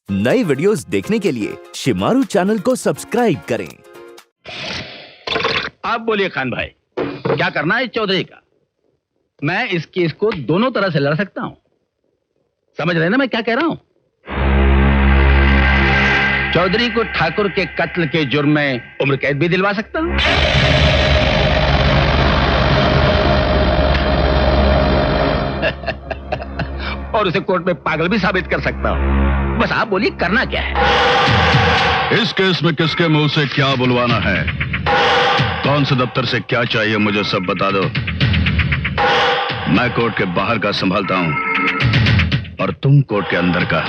नई वीडियोस देखने के लिए शिमारू चैनल को सब्सक्राइब करें। आप बोलिए खान भाई, क्या करना है चौधरी का? मैं इस केस को दोनों तरह से लड़ सकता हूं। समझ रहे ना मैं क्या कह रहा हूं? चौधरी को ठाकुर के कत्ल के जुर्म में उम्र कैद भी दिलवा सकता हूं। और उसे कोर्ट में पागल भी साबित कर सकता हूं। बस आप बोलिए करना क्या है? इस केस में किसके मुंह से क्या बुलवाना है, कौन से दफ्तर से क्या चाहिए, मुझे सब बता दो। मैं कोर्ट के बाहर का संभालता हूं और तुम कोर्ट के अंदर का।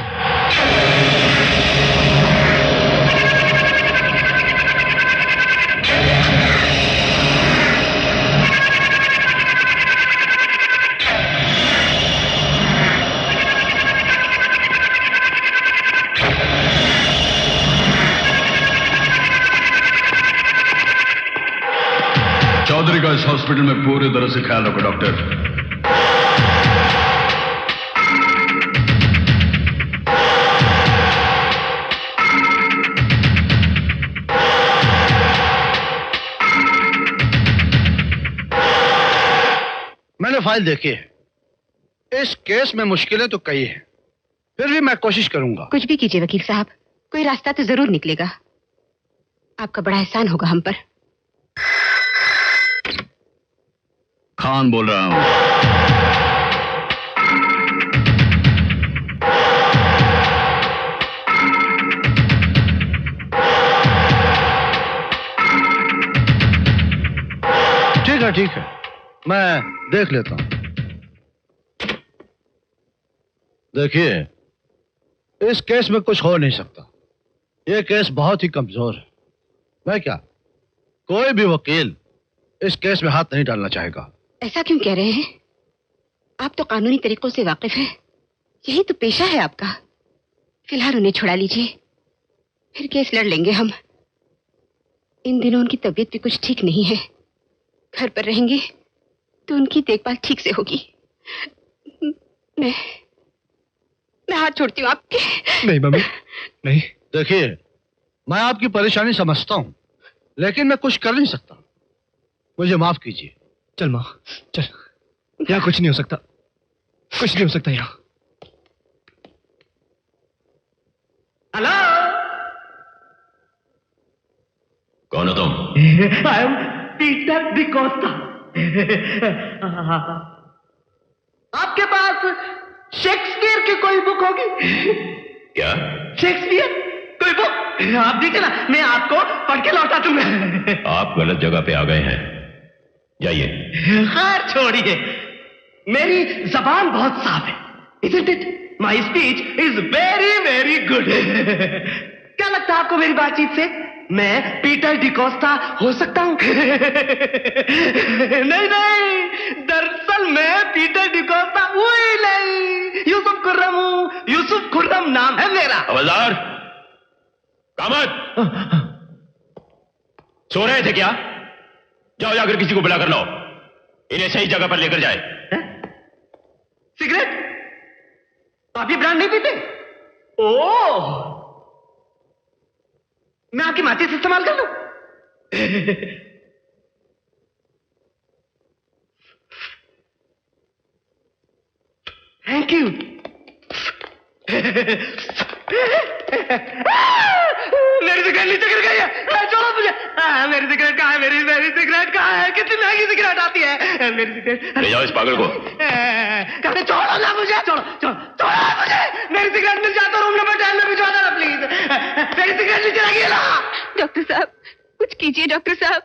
चौधरी का इस हॉस्पिटल में पूरी तरह से ख्याल रखो डॉक्टर। मैंने फाइल देखी है। इस केस में मुश्किलें तो कई हैं, फिर भी मैं कोशिश करूंगा। कुछ भी कीजिए वकील साहब, कोई रास्ता तो जरूर निकलेगा। आपका बड़ा एहसान होगा हम पर। खान बोल रहा हूं। ठीक है, मैं देख लेता हूं। देखिए, इस केस में कुछ हो नहीं सकता। यह केस बहुत ही कमजोर है। मैं क्या, कोई भी वकील इस केस में हाथ नहीं डालना चाहेगा। ऐसा क्यों कह रहे हैं? आप तो कानूनी तरीकों से वाकिफ हैं। यही तो पेशा है आपका। फिलहाल उन्हें छुड़ा लीजिए, फिर केस लड़ लेंगे हम। इन दिनों उनकी तबीयत भी कुछ ठीक नहीं है। घर पर रहेंगे तो उनकी देखभाल ठीक से होगी। मैं हाथ छोड़ती हूँ आपके। नहीं मम्मी, नहीं। देखिए, मैं आपकी परेशानी समझता हूं, लेकिन मैं कुछ कर नहीं सकता। मुझे माफ कीजिए। चल माँ, चल। यहाँ कुछ नहीं हो सकता, कुछ नहीं हो सकता यहाँ। हेलो, कौन हो तुम? I am Peter D'Costa. आपके पास शेक्सपियर की कोई बुक होगी? क्या? शेक्सपियर कोई बुक आप दीजिए ना, मैं आपको पढ़ के लौटा दूंगा। आप गलत जगह पे आ गए हैं, जाइए। खैर छोड़िए, मेरी जबान बहुत साफ है, isn't it? My speech is very very good. क्या लगता है आपको मेरी बातचीत से? मैं पीटर डिकोस्टा हो सकता हूं? नहीं, दरअसल मैं पीटर डिकोस्टा हुई नहीं, यूसुफ खुर्रम हूं। यूसुफ खुर्रम नाम है मेरा। हवलदार, कामत, सो रहे थे क्या? जाओ, जाकर किसी को बुला कर लाओ, इन्हें सही जगह पर लेकर जाए। सिगरेट? आप ये ब्रांड नहीं पीते? ओह, मैं आपकी माचिस इस्तेमाल कर लूं? Thank you. मेरी सिगरेट नीचे गिर गई है, छोड़ो मुझे। मेरी सिगरेट कहाँ है? मेरी सिगरेट कहाँ है? कितनी महंगी सिगरेट आती है मेरी सिगरेट। ले जाओ इस पागल को। कहते छोड़ो ना मुझे, छोड़ो मुझे। मेरी सिगरेट मिल जाए तो रूम नंबर 10 में भिजवा देना प्लीज। मेरी सिगरेट नीचे लगी है ना। डॉक्टर साहब, कुछ कीजिए। डॉक्टर साहब,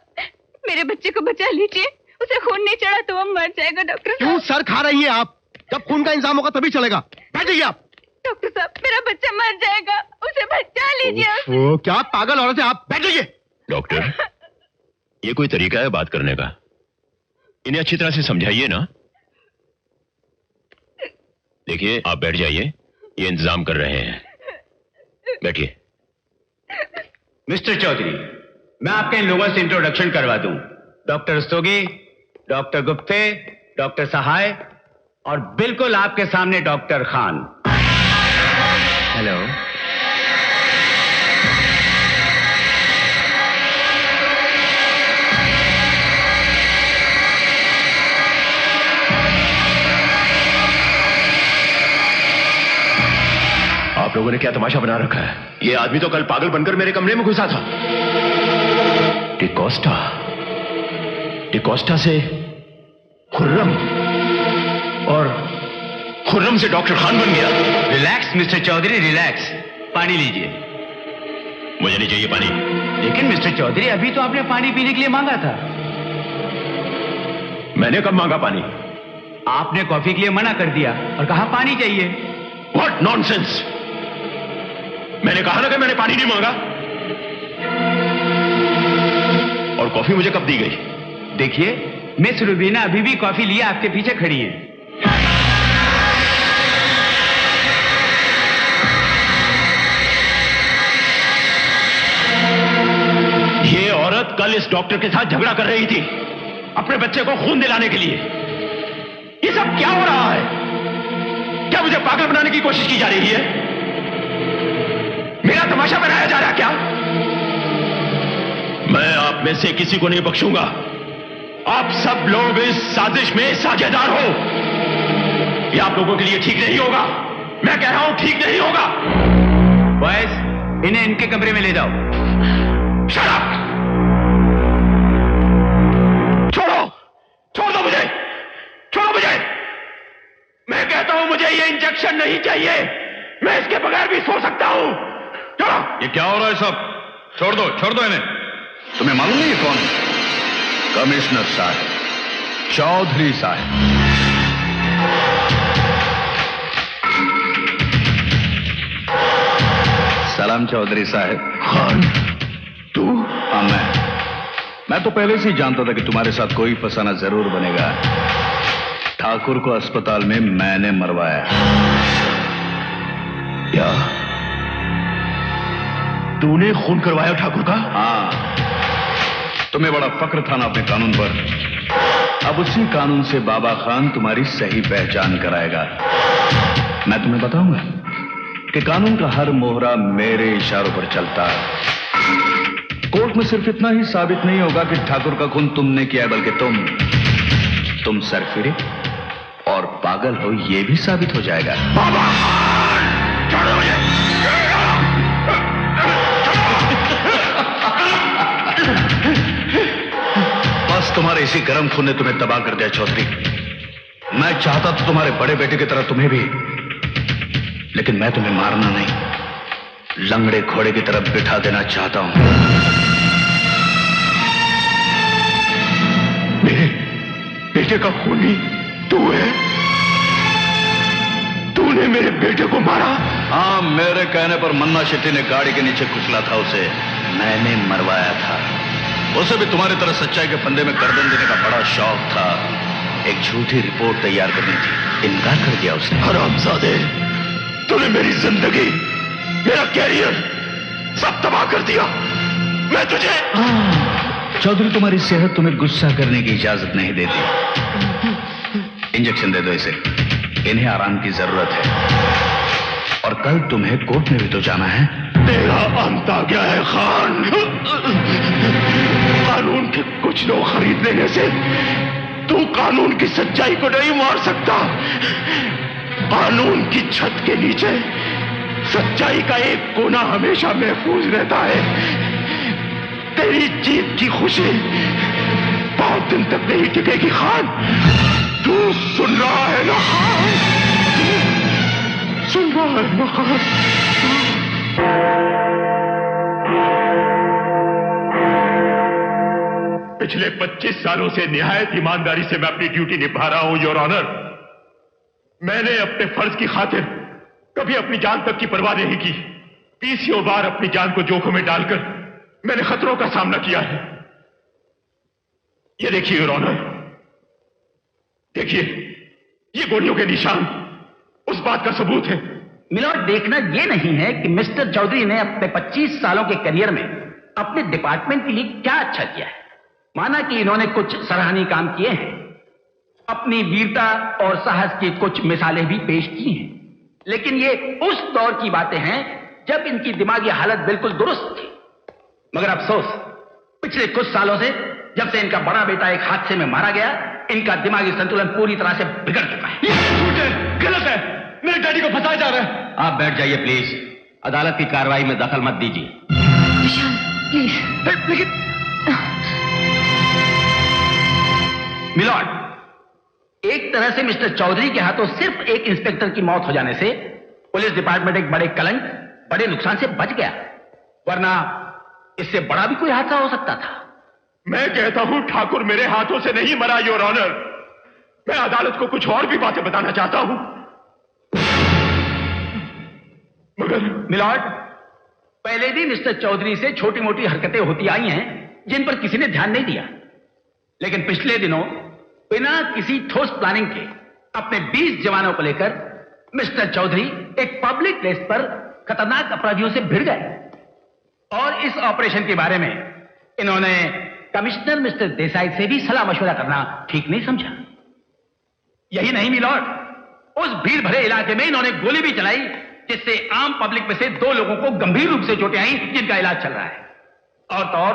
मेरे बच्चे को बचा लीजिए। उसे खून नहीं चढ़ा तो वो मर जाएगा। डॉक्टर साहब, क्यों सर खा रही है आप? जब खून का इंतजाम होगा तभी चलेगा। बैठ जाइए आप। डॉक्टर साहब, मेरा बच्चा मर जाएगा, उसे बचा लीजिए। ओ, क्या पागल औरत है आप? बैठ जाइए। डॉक्टर, ये कोई तरीका है बात करने का? इन्हें अच्छी तरह से समझाइए ना। देखिए, आप बैठ जाइए, ये इंतजाम कर रहे हैं। बैठिए। मिस्टर चौधरी, मैं आपके इन लोगों से इंट्रोडक्शन करवा दूं। Doctor Rastogi, doctor Gupte, doctor Sahay और बिल्कुल आपके सामने डॉक्टर खान। हेलो, आप लोगों ने क्या तमाशा बना रखा है? ये आदमी तो कल पागल बनकर मेरे कमरे में घुसा था। डिकोस्टा, डिकोस्टा से खुर्रम और खुर्रम से डॉक्टर खान बन गया। Relax mister Chaudhary, relax. पानी लीजिए। मुझे नहीं चाहिए पानी। लेकिन मिस्टर चौधरी, अभी तो आपने पानी पीने के लिए मांगा था। मैंने कब मांगा पानी? आपने कॉफी के लिए मना कर दिया और कहा पानी चाहिए। What nonsense! मैंने कहा ना कि मैंने पानी नहीं मांगा। और कॉफी मुझे कब दी गई? देखिए, मिस रुबीना अभी भी कॉफी लिए आपके पीछे खड़ी है। ये औरत कल इस डॉक्टर के साथ झगड़ा कर रही थी अपने बच्चे को खून दिलाने के लिए। ये सब क्या हो रहा है? क्या मुझे पागल बनाने की कोशिश की जा रही है? मेरा तमाशा बनाया जा रहा है क्या? मैं आप में से किसी को नहीं बख्शूंगा। आप सब लोग इस साजिश में साझेदार हो। ये आप लोगों के लिए ठीक नहीं होगा। मैं कह रहा हूं ठीक नहीं होगा। बॉयज, इन्हें इनके कमरे में ले जाओ। Shut up! छोड़ो, छोड़ दो मुझे, छोड़ो मुझे। मैं कहता हूं मुझे ये इंजेक्शन नहीं चाहिए। मैं इसके बगैर भी सो सकता हूं। छोड़ो। ये क्या हो रहा है सब? छोड़ दो इन्हें। तुम्हें मालूम नहीं है कौन है? कमिश्नर साहब, चौधरी साहब। सलाम चौधरी साहब। खान, तू? हाँ, मैं तो पहले से ही जानता था कि तुम्हारे साथ कोई फसाना जरूर बनेगा। ठाकुर को अस्पताल में मैंने मरवाया। क्या तूने खून करवाया ठाकुर का? हाँ, तुम्हें बड़ा फक्र था ना अपने कानून पर। अब उसी कानून से बाबा खान तुम्हारी सही पहचान कराएगा। मैं तुम्हें बताऊंगा कि कानून का हर मोहरा मेरे इशारों पर चलता है। कोर्ट में सिर्फ इतना ही साबित नहीं होगा कि ठाकुर का खून तुमने किया, बल्कि तुम सरफिरे और पागल हो, यह भी साबित हो जाएगा। बाबा खान, छोड़ो मुझे। बस तुम्हारे इसी गर्म खून ने तुम्हें तबाह कर दिया चौधरी। मैं चाहता तो तुम्हारे बड़े बेटे की तरह तुम्हें भी, लेकिन मैं तुम्हें मारना नहीं, लंगड़े घोड़े की तरफ बिठा देना चाहता हूं। मेरे बेटे का खूनी तू है? तूने मेरे बेटे को मारा? हाँ, मेरे कहने पर मन्ना शेट्टी ने गाड़ी के नीचे कुचला था उसे। मैंने मरवाया था। उसे भी तुम्हारी तरह सच्चाई के फंदे में गर्दन देने का बड़ा शौक था। एक झूठी रिपोर्ट तैयार करनी थी, इनकार कर दिया उसने। हरामजादे, तूने मेरी जिंदगी, मेरा कैरियर सब तबाह कर दिया। मैं तुझे... चौधरी, तुम्हारी सेहत तुम्हें गुस्सा करने की इजाजत नहीं देती। इंजेक्शन दे दो इसे, इन्हें आराम की जरूरत है। और कल तुम्हें कोर्ट में भी तो जाना है। तेरा अंत आ गया है खान। कानून के कुछ लोग खरीद लेने से तू कानून की सच्चाई को नहीं मार सकता। कानून की छत के नीचे सच्चाई का एक कोना हमेशा महफूज रहता है। तेरी जीत की खुशी बहुत दिन तक नहीं टिकेगी खान। तू सुन रहा है ना खान? सुन रहा है ना खान? पिछले 25 सालों से निहायत ईमानदारी से मैं अपनी ड्यूटी निभा रहा हूं योर ऑनर। मैंने अपने फर्ज की खातिर कभी अपनी जान तक की परवाह नहीं की। 20 बार अपनी जान को जोखिम में डालकर मैंने खतरों का सामना किया है। ये देखिए योर ऑनर, देखिए ये गोलियों के निशान उस बात का सबूत है। मिलॉर्ड, देखना यह नहीं है कि मिस्टर चौधरी ने अपने 25 सालों के करियर में अपने डिपार्टमेंट के लिए क्या अच्छा किया है। माना कि इन्होंने कुछ सराहनीय काम किए हैं, अपनी वीरता और साहस की कुछ मिसालें भी पेश की हैं, लेकिन ये उस दौर की बातें हैं जब इनकी दिमागी हालत बिल्कुल दुरुस्त थी। मगर अफसोस, पिछले कुछ सालों से, जब से इनका बड़ा बेटा एक हादसे में मारा गया, इनका दिमागी संतुलन पूरी तरह से बिगड़ चुका है। ये झूठ है, गलत है। मेरे डैडी को फंसाया जा रहा है। आप बैठ जाइए प्लीज, अदालत की कार्रवाई में दखल मत दीजिए। विशाल प्लीज। लेकिन मिलॉर्ड, एक तरह से मिस्टर चौधरी के हाथों सिर्फ एक इंस्पेक्टर की मौत हो जाने से पुलिस डिपार्टमेंट एक बड़े कलंक, बड़े नुकसान से बच गया, वरना इससे बड़ा भी कोई हादसा हो सकता था। मैं कहता हूं ठाकुर मेरे हाथों से नहीं मरा योर ऑनर। मैं अदालत को कुछ और भी बातें बताना चाहता हूं, मगर मिलॉर्ड, पहले भी मिस्टर चौधरी से छोटी मोटी हरकतें होती आई हैं जिन पर किसी ने ध्यान नहीं दिया, लेकिन पिछले दिनों बिना किसी ठोस प्लानिंग के अपने 20 जवानों को लेकर मिस्टर चौधरी एक पब्लिक प्लेस पर खतरनाक अपराधियों से भिड़ गए, और इस ऑपरेशन के बारे में इन्होंने कमिश्नर मिस्टर देसाई से भी सलाह मशवरा करना ठीक नहीं समझा। यही नहीं मिलॉर्ड, उस भीड़ भरे इलाके में इन्होंने गोली भी चलाई, जिससे आम पब्लिक में से 2 लोगों को गंभीर रूप से चोटें आई, जिनका इलाज चल रहा है। और तो और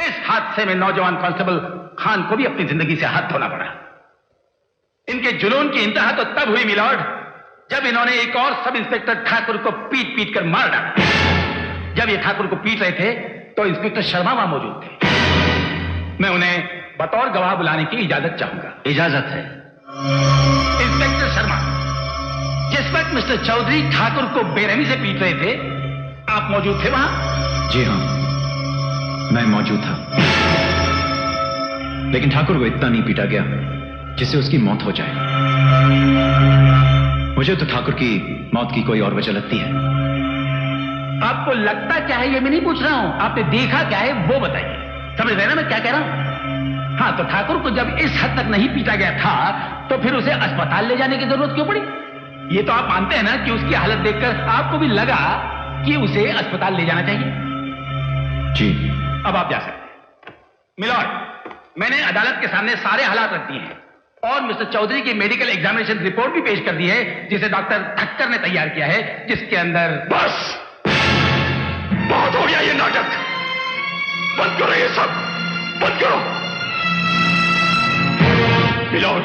इस हादसे में नौजवान कांस्टेबल खान को भी अपनी जिंदगी से हाथ धोना पड़ा। इनके जुनून की इंतहा तो तब हुई मिलॉर्ड, जब इन्होंने एक और सब इंस्पेक्टर ठाकुर को पीट पीट कर मार डाला। जब ये ठाकुर को पीट रहे थे तो इंस्पेक्टर शर्मा वहां मौजूद थे। मैं उन्हें बतौर गवाह बुलाने की इजाजत चाहूंगा। इजाजत है। इंस्पेक्टर शर्मा, जिस वक्त मिस्टर चौधरी ठाकुर को बेरहमी से पीट रहे थे, आप मौजूद थे वहां? जी हाँ, मैं मौजूद था, लेकिन ठाकुर को इतना नहीं पीटा गया जिससे उसकी मौत हो जाए। मुझे तो ठाकुर की मौत की कोई और वजह लगती है। आपको लगता क्या है ये मैं नहीं पूछ रहा हूं, आपने देखा क्या है वो बताइए। समझ रहे ना मैं क्या कह रहा हूं? हाँ, तो ठाकुर को जब इस हद तक नहीं पीटा गया था तो फिर उसे अस्पताल ले जाने की जरूरत क्यों पड़ी? ये तो आप मानते हैं ना कि उसकी हालत देखकर आपको भी लगा कि उसे अस्पताल ले जाना चाहिए। जी। अब आप जा सकते हैं। मिलॉर्ड, मैंने अदालत के सामने सारे हालात रख दिए हैं और मिस्टर चौधरी की मेडिकल एग्जामिनेशन रिपोर्ट भी पेश कर दी है, जिसे डॉक्टर ठक्कर ने तैयार किया है, जिसके अंदर बस बहुत हो गया ये नाटक। बंद करो ये सब, बंद करो। मिलॉर्ड,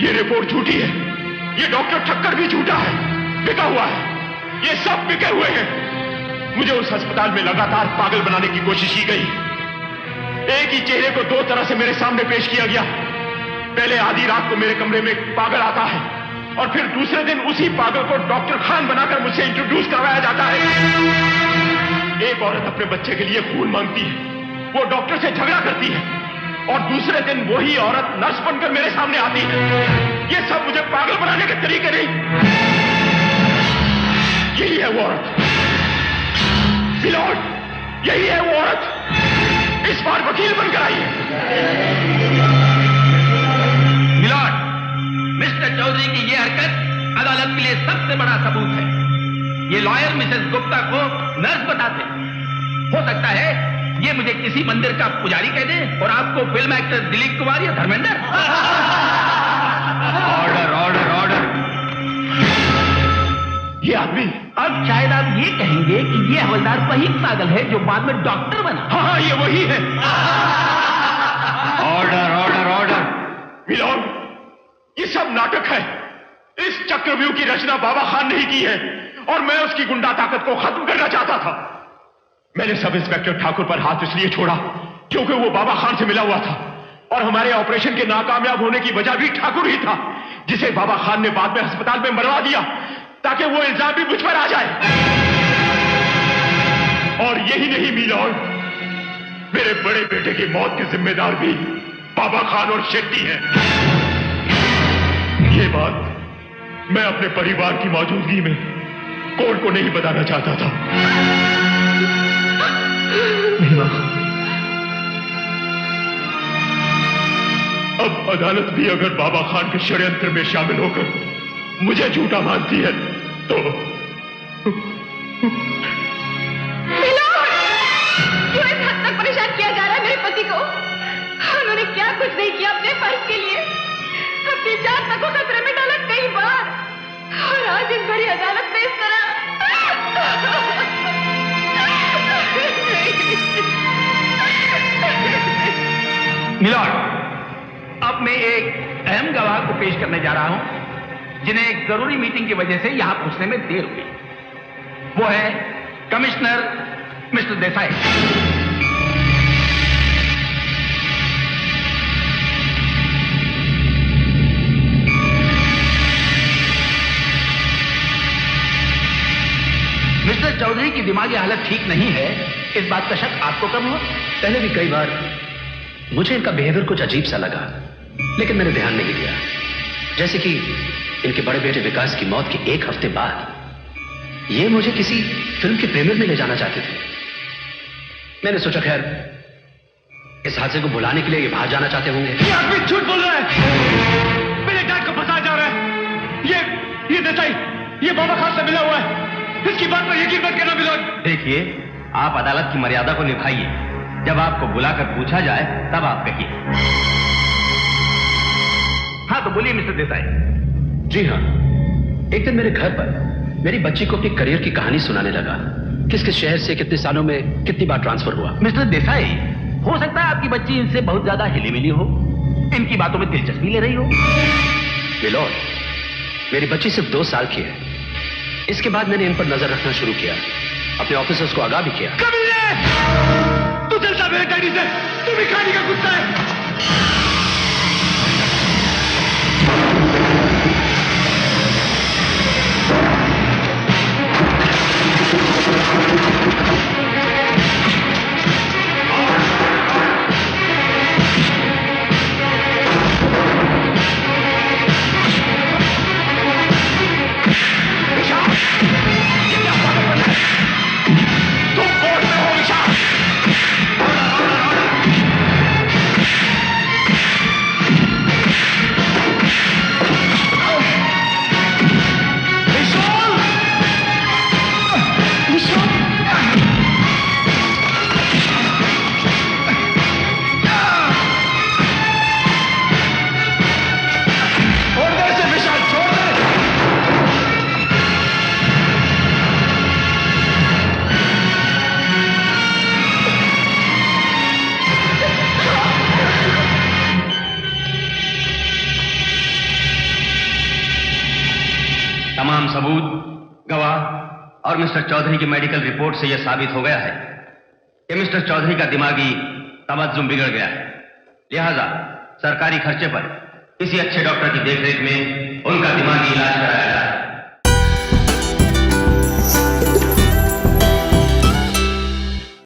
ये रिपोर्ट झूठी है, ये डॉक्टर ठक्कर भी झूठा है, बिका हुआ है, ये सब बिके हुए हैं। मुझे उस अस्पताल में लगातार पागल बनाने की कोशिश की गई। एक ही चेहरे को 2 तरह से मेरे सामने पेश किया गया। पहले आधी रात को मेरे कमरे में एक पागल आता है और फिर दूसरे दिन उसी पागल को डॉक्टर खान बनाकर मुझसे इंट्रोड्यूस करवाया जाता है। एक औरत अपने बच्चे के लिए खून मांगती है, वो डॉक्टर से झगड़ा करती है और दूसरे दिन वही औरत नर्स बनकर मेरे सामने आती है। ये सब मुझे पागल बनाने के तरीके नहीं। यही है वो औरत मिलॉर्ड, यही है वो औरत। इस बार वकील बनकर आई है। मिलॉर्ड, मिस्टर चौधरी की यह हरकत अदालत के लिए सबसे बड़ा सबूत है। ये लॉयर मिसेस गुप्ता को नर्स बताते हैं। हो सकता है ये मुझे किसी मंदिर का पुजारी कह दे और आपको फिल्म एक्टर दिलीप कुमार या धर्मेंद्र। Order order order. ये आदमी, अब शायद आप ये कहेंगे कि ये हवलदार वही पागल है जो बाद में डॉक्टर बना। हाँ ये वही है। Order order order. मिलॉर्ड, ये सब नाटक है। इस चक्रव्यूह की रचना बाबा खान ने ही की है और मैं उसकी गुंडा ताकत को खत्म करना चाहता था। मैंने सब इंस्पेक्टर ठाकुर पर हाथ इसलिए छोड़ा क्योंकि वो बाबा खान से मिला हुआ था और हमारे ऑपरेशन के नाकामयाब होने की वजह भी ठाकुर ही था, जिसे बाबा खान ने बाद में अस्पताल में मरवा दिया ताकि वो इल्जाम भी मुझ पर आ जाए। और यही नहीं मिलॉर्ड, मेरे बड़े बेटे की मौत के जिम्मेदार भी बाबा खान और शेट्टी हैं। ये बात मैं अपने परिवार की मौजूदगी में कोर्ट को नहीं बताना चाहता था। नहीं मां। अब अदालत भी अगर बाबा खान के षड्यंत्र में शामिल होकर मुझे झूठा मानती है तो क्यों इस हद तक परेशान किया जा रहा है मेरे पति को? उन्होंने क्या कुछ नहीं किया अपने फर्ज के लिए, अपनी जान तक को खतरे में डाला कई बार, और आज इस बड़ी अदालत में इस तरह। मिलॉर्ड, अब मैं एक अहम गवाह को पेश करने जा रहा हूं जिन्हें एक जरूरी मीटिंग की वजह से यहां पहुंचने में देर हुई। वो है commissioner mister Desai. Mister Chaudhary की दिमागी हालत ठीक नहीं है, इस बात का शक आपको कब हुआ? पहले भी कई बार मुझे इनका बिहेवियर कुछ अजीब सा लगा, लेकिन मैंने ध्यान नहीं दिया। जैसे कि इनके बड़े बेटे विकास की मौत के 1 हफ्ते बाद ये मुझे किसी फिल्म के प्रीमियर में ले जाना चाहते थे। मैंने सोचा खैर इस हादसे को भुलाने के लिए ये बाहर जाना चाहते होंगे। ये आदमी झूठ बोल रहा है, मेरे डैड को फंसाया जा रहा है। ये देसाई, ये बाबा खान से मिला हुआ है, इसकी बात पर यकीन मत करना मिलोड। देखिए, आप अदालत की मर्यादा को निभाइए। जब आपको बुलाकर पूछा जाए तब आप कहिए। हाँ तो बोलिए मिस्टर देसाई। जी हाँ, एक दिन मेरे घर पर मेरी बच्ची को अपनी करियर की कहानी सुनाने लगा। किस किस शहर से कितने सालों में कितनी बार ट्रांसफर हुआ। मिस्टर देसाई, हो सकता है आपकी बच्ची इनसे बहुत ज्यादा हिली मिली हो, इनकी बातों में दिलचस्पी ले रही हो। मिलोड, मेरी बच्ची सिर्फ 2 साल की है। इसके बाद मैंने इन पर नजर रखना शुरू किया, अपने ऑफिसर्स को आगाह भी किया। तू चलता मेरे डैडी से, तू भी खाने का कुत्ता है। तमाम सबूत, गवाह और मिस्टर चौधरी की मेडिकल रिपोर्ट से यह साबित हो गया है कि मिस्टर चौधरी का दिमागी तवज्जुम बिगड़ गया है। लिहाजा सरकारी खर्चे पर किसी अच्छे डॉक्टर की देखरेख में उनका दिमागी इलाज कराया